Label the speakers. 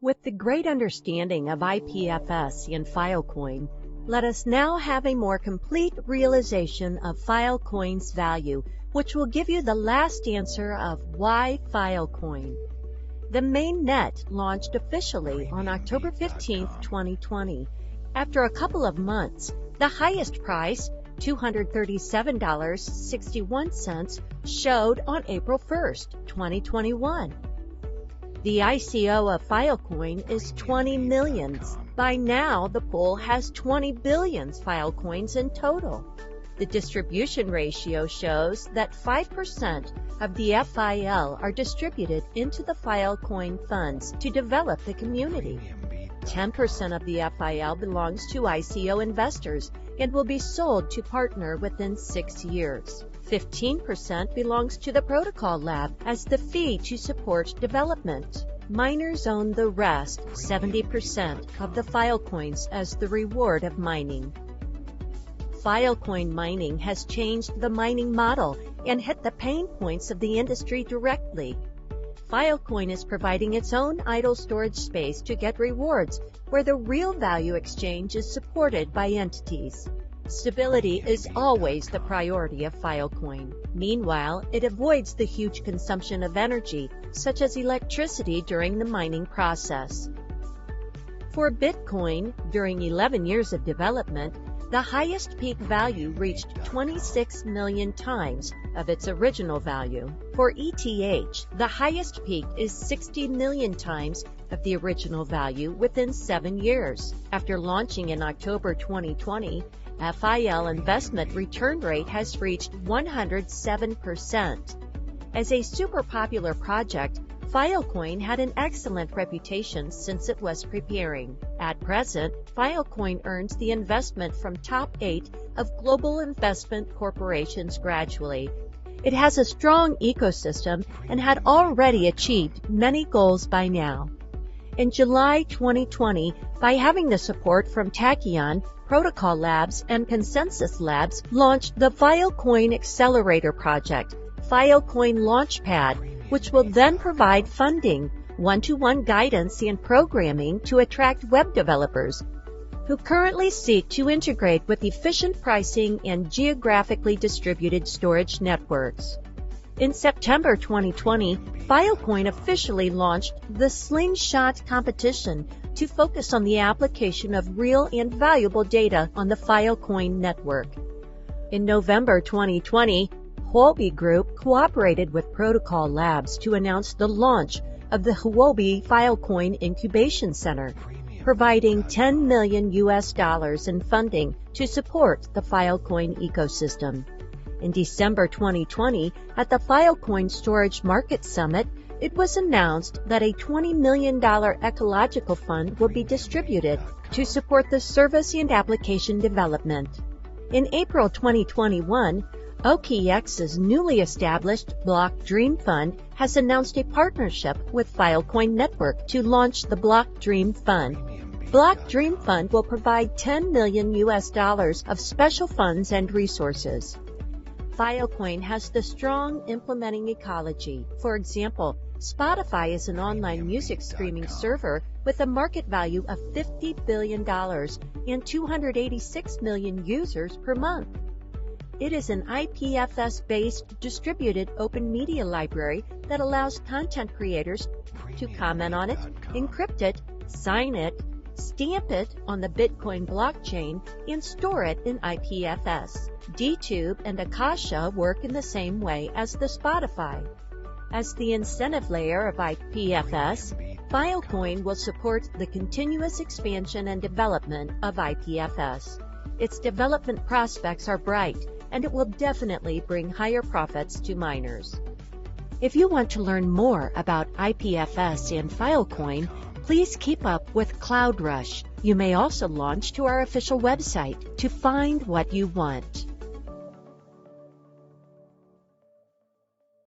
Speaker 1: With the great understanding of IPFS and filecoin, let us now have a more complete realization of filecoin's value, which will give you the last answer of why filecoin. The mainnet launched officially on October 15, 2020. After a couple of months, the highest price, $237.61, showed on April 1, 2021. The ICO of filecoin is 20 millions. By now, the pool has 20 billion filecoins in total. The distribution ratio shows that 5% of the FIL are distributed into the filecoin funds to develop the community. 10% of the FIL belongs to ICO investors and will be sold to partner within 6 years. 15% belongs to the protocol lab as the fee to support development. Miners own the rest, 70% of the filecoins, as the reward of mining. Filecoin mining has changed the mining model and hit the pain points of the industry directly. Filecoin is providing its own idle storage space to get rewards, where the real value exchange is supported by entities. Stability is always the priority of filecoin. Meanwhile, it avoids the huge consumption of energy, such as electricity during the mining process. For Bitcoin, during 11 years of development, the highest peak value reached 26 million times of its original value. For ETH, the highest peak is 60 million times of the original value within 7 years. After launching in October 2020, FIL investment return rate has reached 107%. As a super popular project, filecoin had an excellent reputation since it was preparing. At present, filecoin earns the investment from top 8 of global investment corporations gradually. It has a strong ecosystem and had already achieved many goals by now. In July 2020, by having the support from Tachyon, Protocol Labs, and Consensus Labs, launched the Filecoin Accelerator Project, Filecoin Launchpad, which will then provide funding, one-to-one guidance and programming to attract web developers who currently seek to integrate with efficient pricing and geographically distributed storage networks. In September 2020, Filecoin officially launched the Slingshot competition to focus on the application of real and valuable data on the Filecoin network. In November 2020, Huobi Group cooperated with Protocol Labs to announce the launch of the Huobi Filecoin Incubation Center, providing $10 million in funding to support the Filecoin ecosystem. In December 2020, at the Filecoin Storage Market Summit, it was announced that a $20 million ecological fund will be distributed to support the service and application development. In April 2021, OKX's newly established Block Dream Fund has announced a partnership with Filecoin Network to launch the Block Dream Fund. Block Dream Fund will provide $10 million of special funds and resources. Filecoin has the strong implementing ecology. For example, Spotify is an online music streaming server with a market value of $50 billion and 286 million users per month. It is an IPFS-based distributed open media library that allows content creators to comment on it, encrypt it, sign it, stamp it on the Bitcoin blockchain, and store it in IPFS. DTube and Akasha work in the same way as the Spotify. As the incentive layer of IPFS, Filecoin will support the continuous expansion and development of IPFS. Its development prospects are bright, and it will definitely bring higher profits to miners. If you want to learn more about IPFS and Filecoin, please keep up with CloudRush. You may also launch to our official website to find what you want.